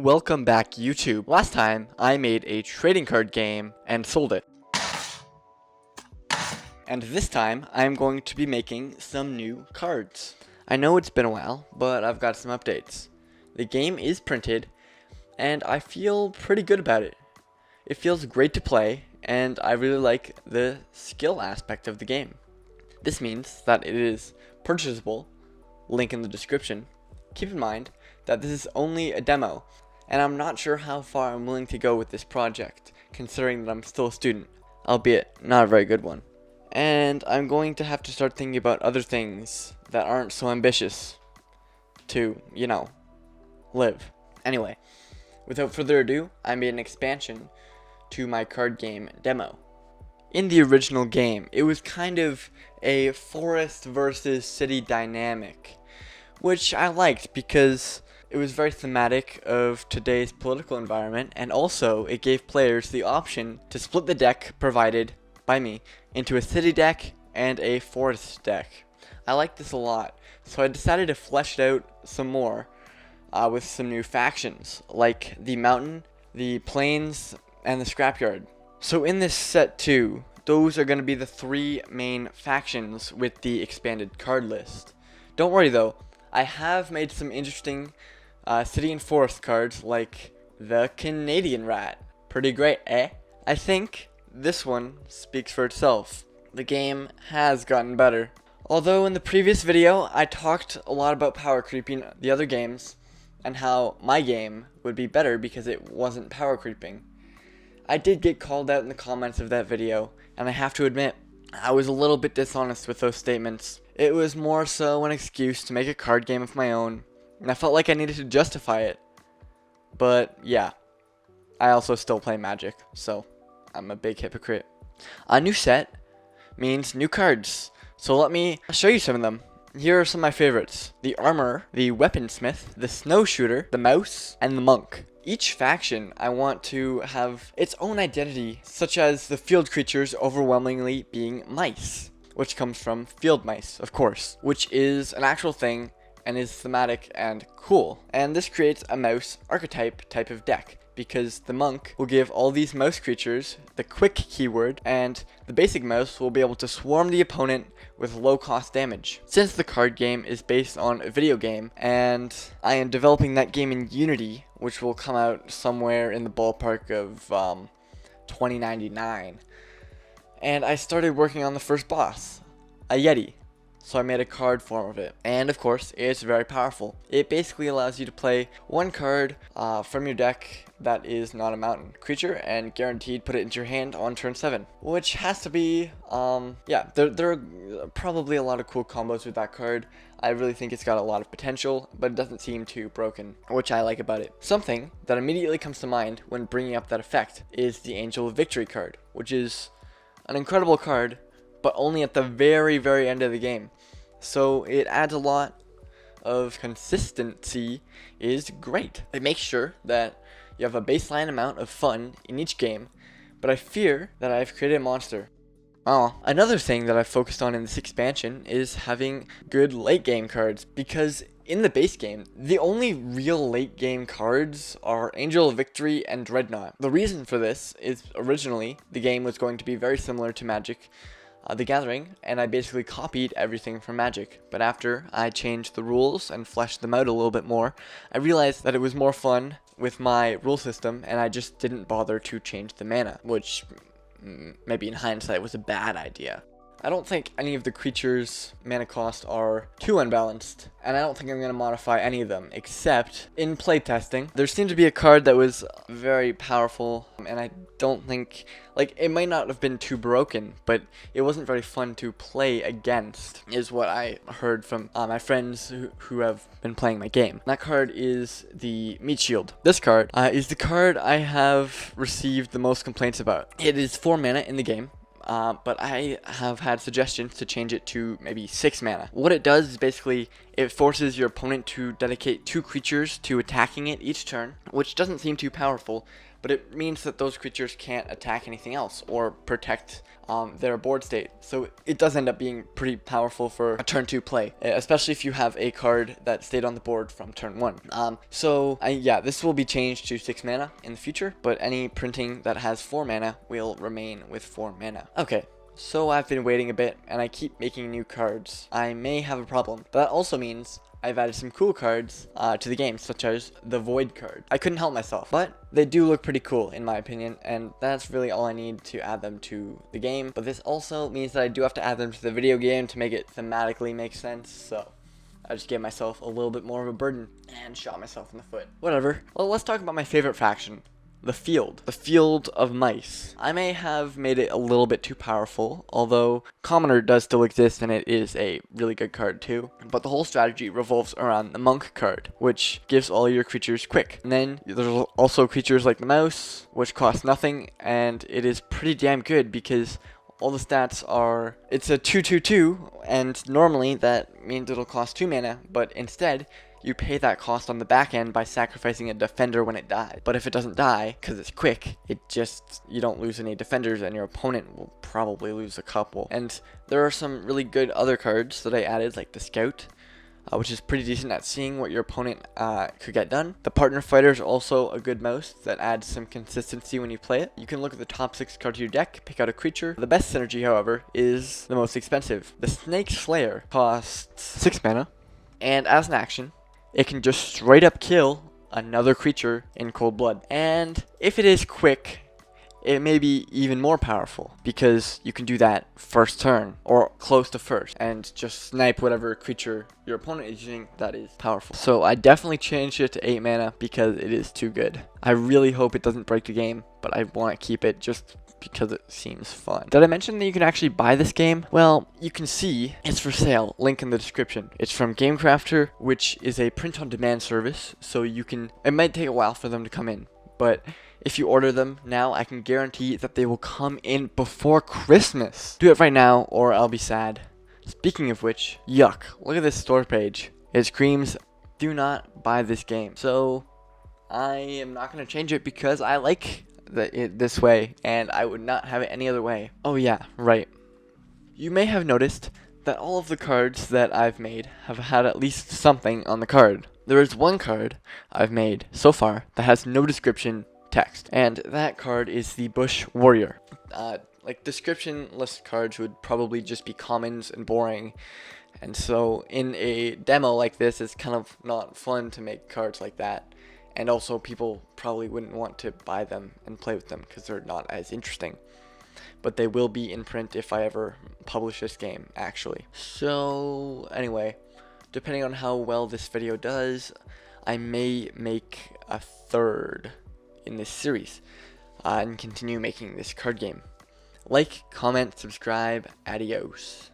Welcome back, YouTube. Last time, I made a trading card game and sold it. And this time, I'm going to be making some new cards. I know it's been a while, but I've got some updates. The game is printed, and I feel pretty good about it. It feels great to play, and I really like the skill aspect of the game. This means that it is purchasable, link in the description. Keep in mind that this is only a demo, and I'm not sure how far I'm willing to go with this project, considering that I'm still a student, albeit not a very good one. And I'm going to have to start thinking about other things that aren't so ambitious to, live. Anyway, without further ado, I made an expansion to my card game demo. In the original game, it was kind of a forest versus city dynamic, which I liked because it was very thematic of today's political environment, and also it gave players the option to split the deck provided by me into a city deck and a forest deck. I liked this a lot, so I decided to flesh it out some more with some new factions, like the mountain, the plains, and the scrapyard. So in this set 2, those are going to be the 3 main factions with the expanded card list. Don't worry though, I have made some interesting city and forest cards, like the Canadian rat. Pretty great, eh? I think this one speaks for itself. The game has gotten better. Although in the previous video, I talked a lot about power creeping the other games, and how my game would be better because it wasn't power creeping. I did get called out in the comments of that video, and I have to admit, I was a little bit dishonest with those statements. It was more so an excuse to make a card game of my own, and I felt like I needed to justify it. But yeah, I also still play Magic, so I'm a big hypocrite. A new set means new cards, so let me show you some of them. Here are some of my favorites: the Armor, the Weaponsmith, the Snowshooter, the Mouse, and the Monk. Each faction I want to have its own identity, such as the field creatures overwhelmingly being mice, which comes from field mice, of course, which is an actual thing and is thematic and cool. And this creates a mouse archetype type of deck, because the monk will give all these mouse creatures the quick keyword, and the basic mouse will be able to swarm the opponent with low cost damage. Since the card game is based on a video game, and I am developing that game in Unity, which will come out somewhere in the ballpark of 2099, and I started working on the first boss, a Yeti. So I made a card form of it, and of course it's very powerful. It basically allows you to play one card from your deck that is not a mountain creature, and guaranteed put it into your hand on turn 7, which has to be there are probably a lot of cool combos with that card. I really think it's got a lot of potential, but it doesn't seem too broken, which I like about it. Something that immediately comes to mind when bringing up that effect is the Angel of Victory card, which is an incredible card, but only at the very, very end of the game. So it adds a lot of consistency, is great. It makes sure that you have a baseline amount of fun in each game, but I fear that I've created a monster. Another thing that I've focused on in this expansion is having good late game cards, because in the base game, the only real late game cards are Angel of Victory and Dreadnought. The reason for this is originally the game was going to be very similar to Magic the Gathering, and I basically copied everything from Magic. But after I changed the rules and fleshed them out a little bit more, I realized that it was more fun with my rule system, and I just didn't bother to change the mana, which maybe in hindsight was a bad idea. I don't think any of the creatures' mana cost are too unbalanced, and I don't think I'm going to modify any of them, except in playtesting. There seemed to be a card that was very powerful, and I don't think, it might not have been too broken, but it wasn't very fun to play against, is what I heard from my friends who have been playing my game. That card is the Meat Shield. This card is the card I have received the most complaints about. It is 4 mana in the game. But I have had suggestions to change it to maybe 6 mana. What it does is basically It forces your opponent to dedicate 2 creatures to attacking it each turn, which doesn't seem too powerful, but it means that those creatures can't attack anything else or protect their board state. So it does end up being pretty powerful for a turn 2 play, especially if you have a card that stayed on the board from turn 1. Yeah, this will be changed to 6 mana in the future, but any printing that has 4 mana will remain with 4 mana. Okay. So I've been waiting a bit, and I keep making new cards. I may have a problem, but that also means I've added some cool cards to the game, such as the Void card. I couldn't help myself, but they do look pretty cool in my opinion, and that's really all I need to add them to the game. But this also means that I do have to add them to the video game to make it thematically make sense, so I just gave myself a little bit more of a burden and shot myself in the foot. Whatever. Well, let's talk about my favorite faction. The Field of Mice. I may have made it a little bit too powerful, although Commoner does still exist and it is a really good card too. But the whole strategy revolves around the Monk card, which gives all your creatures quick. And then there's also creatures like the Mouse, which cost nothing, and it is pretty damn good because all the stats are, it's a 2/2/2, and normally that means it'll cost 2 mana, but instead, you pay that cost on the back end by sacrificing a defender when it dies. But if it doesn't die, because it's quick, you don't lose any defenders, and your opponent will probably lose a couple. And there are some really good other cards that I added, like the Scout, which is pretty decent at seeing what your opponent could get done. The Partner Fighter is also a good mouse that adds some consistency when you play it. You can look at the top 6 cards of your deck, pick out a creature. The best synergy, however, is the most expensive. The Snake Slayer costs 6 mana, and as an action, it can just straight up kill another creature in cold blood. And if it is quick, it may be even more powerful because you can do that first turn or close to first and just snipe whatever creature your opponent is using that is powerful. So I definitely changed it to 8 mana because it is too good. I really hope it doesn't break the game, but I want to keep it just because it seems fun. Did I mention that you can actually buy this game? Well, you can see it's for sale. Link in the description. It's from GameCrafter, which is a print-on-demand service, so you can, it might take a while for them to come in, but if you order them now, I can guarantee that they will come in before Christmas. Do it right now or I'll be sad. Speaking of which, yuck, look at this store page. It screams, do not buy this game. So I am not going to change it because I like it this way, and I would not have it any other way. Oh yeah, right. You may have noticed that all of the cards that I've made have had at least something on the card. There is one card I've made so far that has no description text, and that card is the Bush Warrior. Like description-less cards would probably just be commons and boring, and so in a demo like this, it's kind of not fun to make cards like that. And also, people probably wouldn't want to buy them and play with them because they're not as interesting. But they will be in print if I ever publish this game, actually. So, anyway, depending on how well this video does, I may make a third in this series and continue making this card game. Like, comment, subscribe, adios.